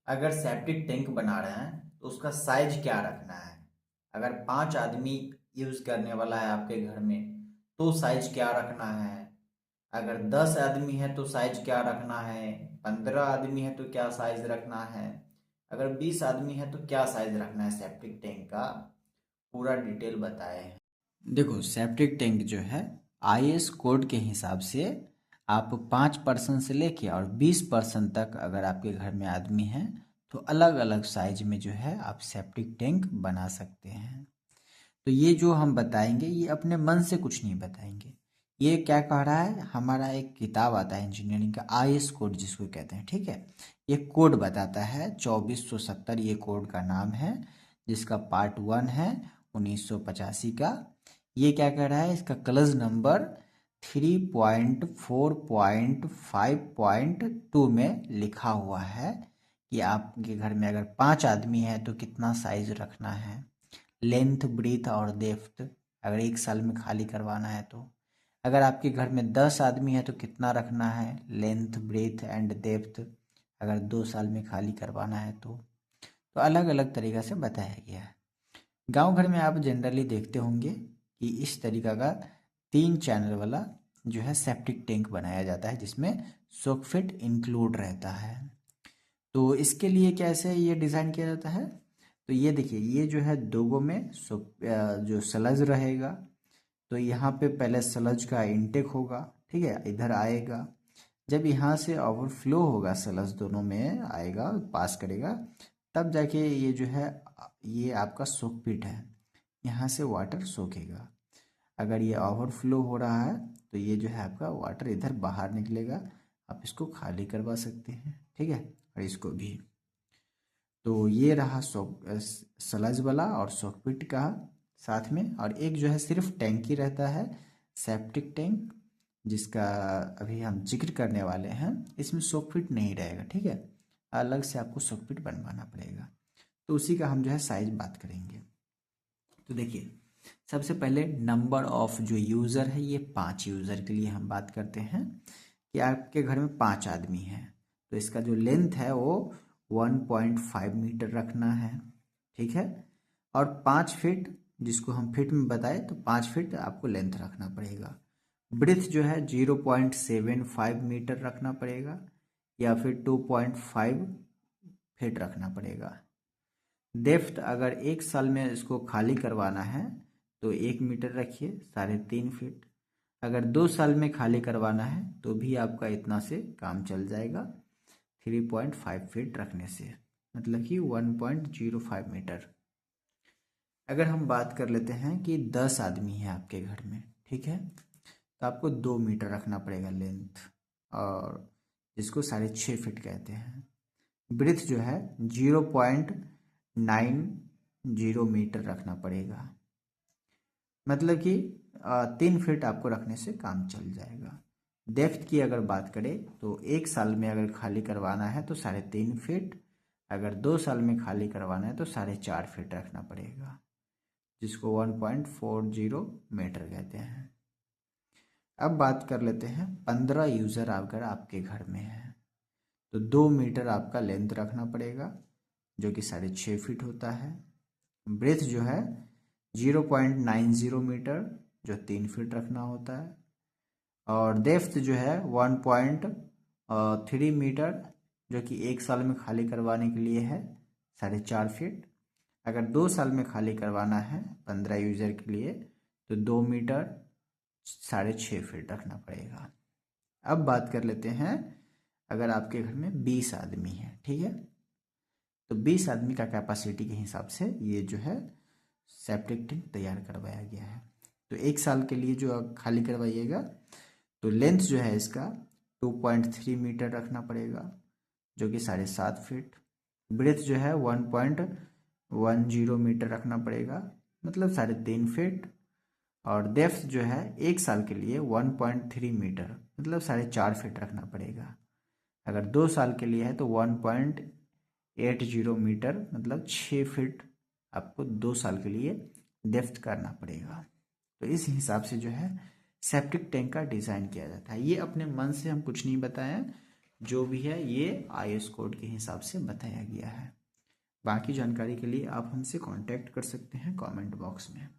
अगर septic tank बना रहे हैं तो उसका साइज क्या रखना है। अगर 5 आदमी यूज करने वाला है आपके घर में तो साइज क्या रखना है। अगर 10 आदमी है तो साइज क्या रखना है। 15 आदमी है तो क्या साइज रखना है। अगर 20 आदमी है तो क्या साइज रखना है। सेप्टिक टैंक का पूरा डिटेल बताए हैं। देखो, सेप्टिक टैंक जो है आईएस कोड के हिसाब से आप 5 पर्सन से लेके और 20 पर्सन तक अगर आपके घर में आदमी हैं तो अलग अलग साइज में जो है आप सेप्टिक टैंक बना सकते हैं। तो ये जो हम बताएंगे ये अपने मन से कुछ नहीं बताएंगे। ये क्या कह रहा है, हमारा एक किताब आता है इंजीनियरिंग का, आईएस कोड जिसको कहते हैं, ठीक है। ये कोड बताता है 2470, ये कोड का नाम है, जिसका पार्ट 1 है 1985 का। ये क्या कह रहा है, इसका क्लज नंबर 3.4.5.2 में लिखा हुआ है कि आपके घर में अगर 5 आदमी है तो कितना साइज रखना है, लेंथ, ब्रीथ और डेप्थ, अगर 1 साल में खाली करवाना है तो। अगर आपके घर में 10 आदमी है तो कितना रखना है, लेंथ, ब्रीथ एंड डेप्थ, अगर 2 साल में खाली करवाना है तो अलग अलग तरीक़ा से बताया गया है। गांव घर में आप जनरली देखते होंगे कि इस तरीक़ा का 3 चैनल वाला जो है सेप्टिक टैंक बनाया जाता है जिसमें सॉकेट इंक्लूड रहता है। तो इसके लिए कैसे ये डिज़ाइन किया जाता है, तो ये देखिए, ये जो है दोगो में जो सलज रहेगा, तो यहाँ पे पहले सलज का इंटेक होगा, ठीक है, इधर आएगा। जब यहाँ से ओवरफ्लो होगा, सलज दोनों में आएगा, पास करेगा, तब जाके ये जो है ये आपका सोक पिट है, यहाँ से वाटर सोखेगा। अगर ये ओवरफ्लो हो रहा है तो ये जो है आपका वाटर इधर बाहर निकलेगा, आप इसको खाली करवा सकते हैं, ठीक है, और इसको भी। तो ये रहा सलज वाला और सॉकपिट का साथ में, और एक जो है सिर्फ टैंक ही रहता है, सेप्टिक टैंक, जिसका अभी हम जिक्र करने वाले हैं। इसमें सॉकपिट नहीं रहेगा, ठीक है, अलग से आपको सॉकपिट बनवाना पड़ेगा। तो उसी का हम जो है साइज बात करेंगे। तो देखिए, सबसे पहले नंबर ऑफ जो यूज़र है, ये 5 यूज़र के लिए हम बात करते हैं कि आपके घर में 5 आदमी हैं, तो इसका जो लेंथ है वो 1.5 मीटर रखना है, ठीक है। और 5 फीट, जिसको हम फीट में बताएं तो 5 फीट आपको लेंथ रखना पड़ेगा। ब्रेथ जो है 0.75 मीटर रखना पड़ेगा, या फिर 2.5 फीट रखना पड़ेगा। डेप्थ, अगर 1 साल में इसको खाली करवाना है तो 1 मीटर रखिए, 3.5 फीट। अगर 2 साल में खाली करवाना है तो भी आपका इतना से काम चल जाएगा, 3.5 फीट रखने से, मतलब कि 1.05 मीटर। अगर हम बात कर लेते हैं कि 10 आदमी है आपके घर में, ठीक है, तो आपको 2 मीटर रखना पड़ेगा लेंथ, और जिसको 6.5 फीट कहते हैं। ब्रेथ जो है 0.90 मीटर रखना पड़ेगा, मतलब कि 3 फीट आपको रखने से काम चल जाएगा। डेप्थ की अगर बात करें तो 1 साल में अगर खाली करवाना है तो 3.5 फीट, अगर 2 साल में खाली करवाना है तो 4.5 फीट रखना पड़ेगा, जिसको 1.40 मीटर कहते हैं। अब बात कर लेते हैं 15 यूज़र अगर आपके घर में है तो 2 मीटर आपका लेंथ रखना पड़ेगा, जो कि 6.5 फीट होता है। ब्रेथ जो है 0.90 मीटर, जो 3 फीट रखना होता है। और डेप्थ जो है 1.3 मीटर, जो कि 1 साल में खाली करवाने के लिए है, 4.5 फीट। अगर 2 साल में खाली करवाना है 15 यूज़र के लिए तो 2 मीटर 6.5 फीट रखना पड़ेगा। अब बात कर लेते हैं अगर आपके घर में 20 आदमी है, ठीक है, तो 20 आदमी का कैपेसिटी के हिसाब से ये जो है सेप्टिक टैंक तैयार करवाया गया है। तो 1 साल के लिए जो खाली करवाइएगा तो लेंथ जो है इसका 2.3 मीटर रखना पड़ेगा, जो कि 7.5 फीट। ब्रेथ जो है 1.10 मीटर रखना पड़ेगा, मतलब 3.5 फीट। और डेप्थ जो है 1 साल के लिए 1.3 मीटर, मतलब 4.5 फीट रखना पड़ेगा। अगर 2 साल के लिए है तो 1.80 मीटर, मतलब 6 फीट आपको 2 साल के लिए डेप्थ करना पड़ेगा। तो इस हिसाब से जो है सेप्टिक टैंक का डिज़ाइन किया जाता है। ये अपने मन से हम कुछ नहीं बताएं, जो भी है ये IS कोड के हिसाब से बताया गया है। बाकी जानकारी के लिए आप हमसे कांटेक्ट कर सकते हैं कमेंट बॉक्स में।